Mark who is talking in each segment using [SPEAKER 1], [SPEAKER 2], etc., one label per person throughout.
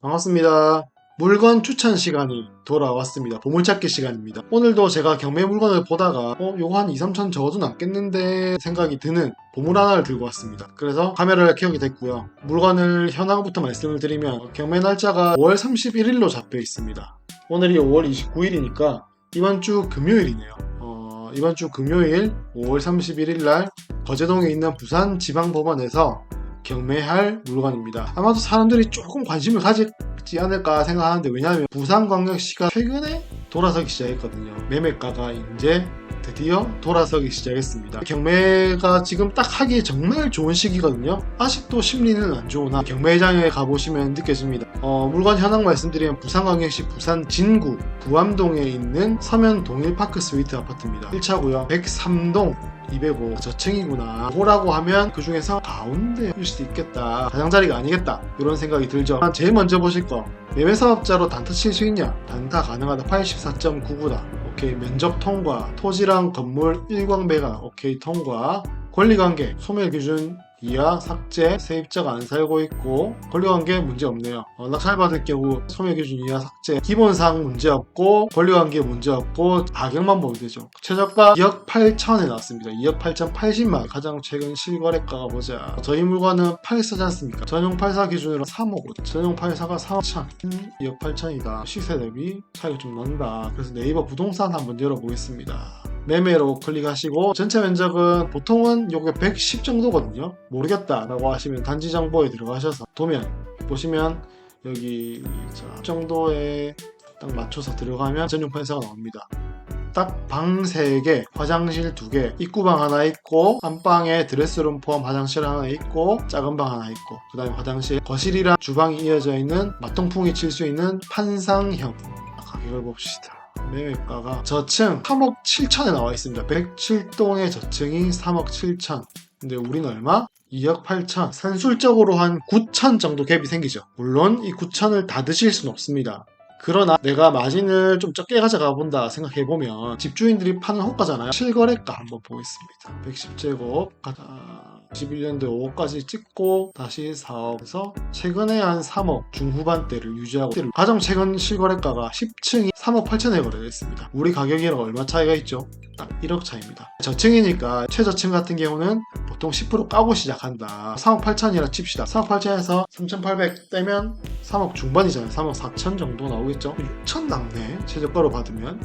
[SPEAKER 1] 반갑습니다. 물건 추천 시간이 돌아왔습니다. 보물찾기 시간입니다. 오늘도 제가 경매 물건을 보다가 요거 한 2, 3천 적어도 남겠는데 생각이 드는 보물 하나를 들고 왔습니다. 그래서 카메라를 켜게 됐고요. 물건을 현황부터 말씀을 드리면 경매 날짜가 5월 31일로 잡혀 있습니다. 오늘이 5월 29일이니까 이번 주 금요일이네요. 이번 주 금요일 5월 31일 날 거제동에 있는 부산지방법원에서 경매할 물건입니다. 아마도 사람들이 조금 관심을 가지지 않을까 생각하는데, 왜냐하면 부산광역시가 최근에 돌아서기 시작했거든요. 매매가가 이제 드디어 돌아서기 시작했습니다. 경매가 지금 딱 하기에 정말 좋은 시기거든요. 아직도 심리는 안 좋으나 경매장에 가보시면 느껴집니다. 물건 현황 말씀드리면 부산광역시 부산 진구 부암동에 있는 서면 동일파크 스위트 아파트입니다. 1차고요. 103동 205 저층이구나. 5호라고 하면 그 중에서 가운데일 수도 있겠다. 가장자리가 아니겠다. 이런 생각이 들죠. 제일 먼저 보실 거, 매매사업자로 단타 칠 수 있냐? 단타 가능하다. 84.99다. 오케이. 면적 통과. 토지랑 건물 일광배가 오케이 통과. 권리관계 소멸기준 이하 삭제, 세입자가 안 살고 있고 권리관계 문제없네요. 낙찰받을 경우 소멸기준 이하 삭제, 기본사항 문제없고 권리관계 문제없고 가격만 보면 되죠. 최저가 2억 8천에 나왔습니다. 2억 8천 80만. 가장 최근 실거래가가 보자. 저희 물건은 8사지 않습니까? 전용 8사 기준으로 3억, 전용 8사가 4억 1천, 2억 8천이다. 시세 대비 차이가 좀 난다. 그래서 네이버 부동산 한번 열어보겠습니다. 매매로 클릭하시고 전체 면적은 보통은 요게 110 정도거든요. 모르겠다 라고 하시면 단지 정보에 들어가셔서 도면 보시면 여기 정도에 딱 맞춰서 들어가면 전용 판사가 나옵니다. 딱 방 3개, 화장실 2개, 입구방 하나 있고 안방에 드레스룸 포함 화장실 하나 있고 작은 방 하나 있고, 그 다음에 화장실, 거실이랑 주방이 이어져 있는 마통풍이 칠 수 있는 판상형. 가격을 봅시다. 매매가가 저층 3억 7천에 나와 있습니다. 107동의 저층이 3억 7천. 근데 우리는 얼마? 2억 8천. 산술적으로 한 9천 정도 갭이 생기죠. 물론 이 9천을 다 드실 수는 없습니다. 그러나 내가 마진을 좀 적게 가져가 본다 생각해보면 집주인들이 파는 호가잖아요. 실거래가 한번 보겠습니다. 110제곱 21년도에 5억까지 찍고 다시 4억에서 최근에 한 3억 중후반대를 유지하고, 가장 최근 실거래가가 10층이 3억 8천에 거래됐습니다. 우리 가격이랑 얼마 차이가 있죠? 딱 1억 차이입니다. 저층이니까 최저층 같은 경우는 보통 10% 까고 시작한다. 3억 8천이라 칩시다. 3억 8천에서 3,800 떼면 3억 중반이잖아요. 3억 4천 정도 나오겠죠? 6천 남네. 최저가로 받으면.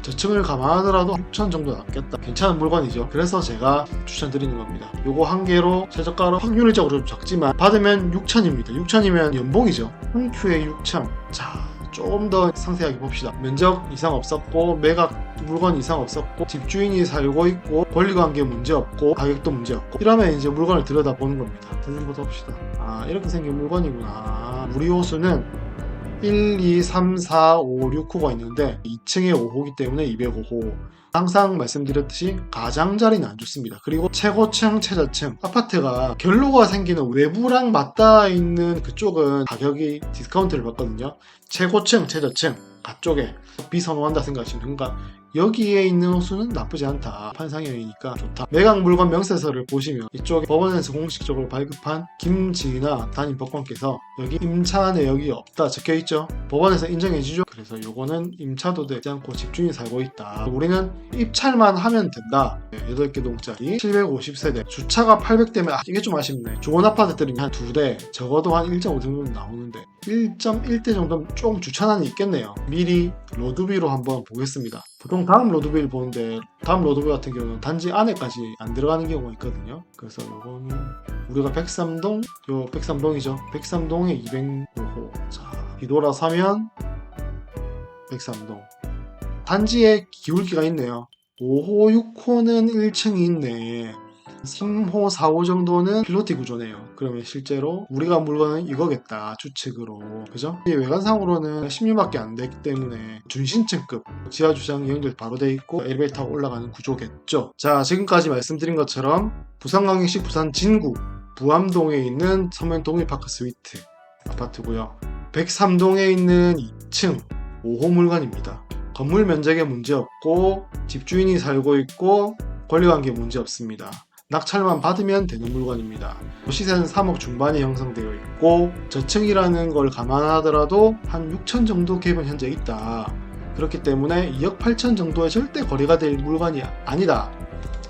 [SPEAKER 1] 저층을 감안하더라도 6천 정도 남겠다. 괜찮은 물건이죠. 그래서 제가 추천드리는 겁니다. 요거 한 개로 최저가로 확률적으로 좀 적지만 받으면 6천입니다. 6천이면 연봉이죠. 한 큐에 6천. 자, 조금 더 상세하게 봅시다. 면적 이상 없었고 매각 물건 이상 없었고 집주인이 살고 있고 권리관계 문제없고 가격도 문제없고, 이러면 이제 물건을 들여다보는 겁니다. 들여다보다 봅시다. 이렇게 생긴 물건이구나. 우리 호수는 1, 2, 3, 4, 5, 6호가 있는데 2층에 5호기 때문에 205호. 항상 말씀드렸듯이 가장자리는 안 좋습니다. 그리고 최고층, 최저층 아파트가 결로가 생기는 외부랑 맞닿아 있는 그쪽은 가격이 디스카운트를 받거든요. 최고층, 최저층 가쪽에 비선호한다 생각하시면 됩니다. 여기에 있는 호수는 나쁘지 않다. 판상형이니까 좋다. 매각 물건 명세서를 보시면 이쪽에 법원에서 공식적으로 발급한 김지나 담임 법관께서 여기 임차 내역이 없다 적혀있죠. 법원에서 인정해주죠. 그래서 요거는 임차도 되지 않고 집주인이 살고 있다. 우리는 입찰만 하면 된다. 8개 동짜리 750세대 주차가 800대면 이게 좀 아쉽네. 좋은 아파트들이 한 2대, 적어도 한 1.5대 정도 나오는데 1.1대 정도면 좀 주차난이 있겠네요. 미리 로드뷰로 한번 보겠습니다. 보통 다음 로드뷰를 보는데 다음 로드뷰 같은 경우는 단지 안에까지 안 들어가는 경우가 있거든요. 그래서 요거는 우리가 103동, 요 103동이죠. 103동에 205호. 자, 뒤돌아서면 103동. 단지에 기울기가 있네요. 5호, 6호는 1층이 있네. 3호, 4호 정도는 필로티 구조네요. 그러면 실제로 우리가 물건은 이거겠다. 추측으로. 그죠? 외관상으로는 16밖에 안 되기 때문에 준신층급 지하 주차장 연결 바로 돼 있고 엘리베이터 올라가는 구조겠죠. 자, 지금까지 말씀드린 것처럼 부산광역시 부산 진구 부암동에 있는 서면 동일파크 스위트 아파트고요. 103동에 있는 2층 5호 물건입니다. 건물 면적에 문제 없고 집주인이 살고 있고 권리관계 문제 없습니다. 낙찰만 받으면 되는 물건입니다. 시세는 3억 중반에 형성되어 있고 저층이라는 걸 감안하더라도 한 6천 정도 갭은 현재 있다. 그렇기 때문에 2억 8천 정도에 절대 거래가 될 물건이 아니다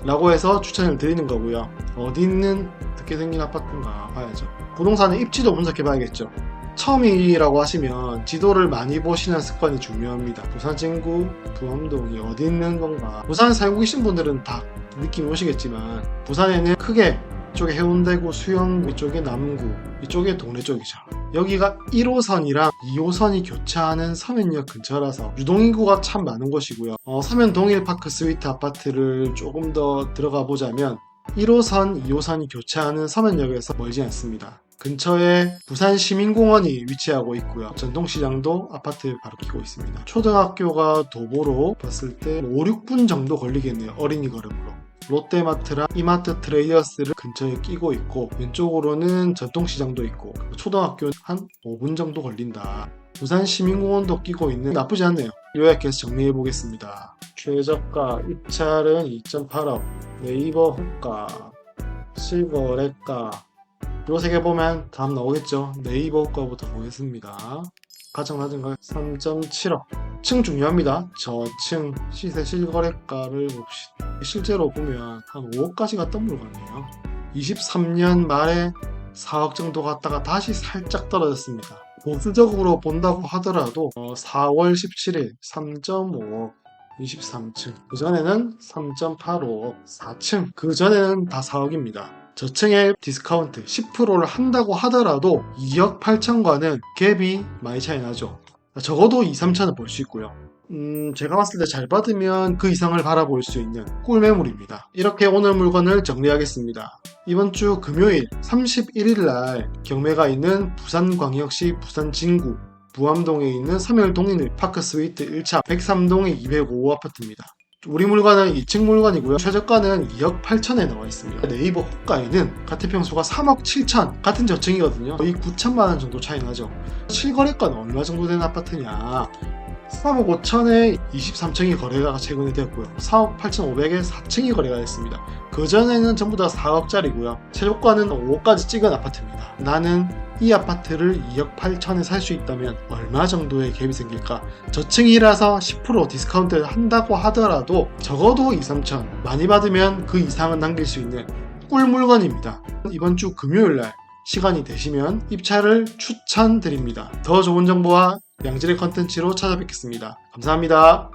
[SPEAKER 1] 라고 해서 추천을 드리는 거고요. 어디 있는 어떻게 생긴 아파트인가 봐야죠. 부동산의 입지도 분석해 봐야겠죠. 처음이라고 하시면 지도를 많이 보시는 습관이 중요합니다. 부산 진구, 부암동이 어디 있는 건가. 부산에 살고 계신 분들은 다 느낌이 오시겠지만 부산에는 크게 이쪽에 해운대구, 수영구, 이쪽에 남구, 이쪽에 동래 쪽이죠. 여기가 1호선이랑 2호선이 교차하는 서면역 근처라서 유동인구가 참 많은 곳이고요. 서면 동일파크 스위트 아파트를 조금 더 들어가 보자면 1호선, 2호선이 교차하는 서면역에서 멀지 않습니다. 근처에 부산시민공원이 위치하고 있고요. 전통시장도 아파트 바로 끼고 있습니다. 초등학교가 도보로 봤을 때 5, 6분 정도 걸리겠네요. 어린이 걸음으로. 롯데마트랑 이마트 트레이더스를 근처에 끼고 있고 왼쪽으로는 전통시장도 있고 초등학교는 한 5분 정도 걸린다. 부산시민공원도 끼고 있는 나쁘지 않네요. 요약해서 정리해 보겠습니다. 최저가 입찰은 2.8억, 네이버 호가, 실거래가 요 세 개 보면 다음 나오겠죠. 네이버 호가부터 보겠습니다. 가장 낮은 가 3.7억. 층 중요합니다. 저층 시세 실거래가를 봅시다. 실제로 보면 한 5억까지 갔던 물건이에요. 23년 말에 4억 정도 갔다가 다시 살짝 떨어졌습니다. 보수적으로 본다고 하더라도 4월 17일 3.5억 23층, 그전에는 3.85억 4층, 그전에는 다 4억입니다. 저층의 디스카운트 10%를 한다고 하더라도 2억 8천과는 갭이 많이 차이 나죠. 적어도 2, 3천은 볼 수 있고요. 제가 봤을 때 잘 받으면 그 이상을 바라볼 수 있는 꿀매물입니다. 이렇게 오늘 물건을 정리하겠습니다. 이번 주 금요일 31일 날 경매가 있는 부산광역시 부산 진구 부암동에 있는 서면동인 파크 스위트 1차 103동의 205 아파트입니다. 우리 물건은 2층 물건이고요. 최저가는 2억 8천에 나와 있습니다. 네이버 호가에는 같은 평수가 3억 7천, 같은 저층이거든요. 거의 9천만 원 정도 차이 나죠. 실거래가는 얼마 정도 되는 아파트냐? 3억 5천에 23층이 거래가 최근에 되었고요. 4억 8,500에 4층이 거래가 됐습니다. 그전에는 전부 다 4억짜리고요. 최저가는 5억까지 찍은 아파트입니다. 나는 이 아파트를 2억 8천에 살 수 있다면 얼마 정도의 갭이 생길까? 저층이라서 10% 디스카운트를 한다고 하더라도 적어도 2, 3천, 많이 받으면 그 이상은 남길 수 있는 꿀 물건입니다. 이번 주 금요일날 시간이 되시면 입찰을 추천드립니다. 더 좋은 정보와 양질의 컨텐츠로 찾아뵙겠습니다. 감사합니다.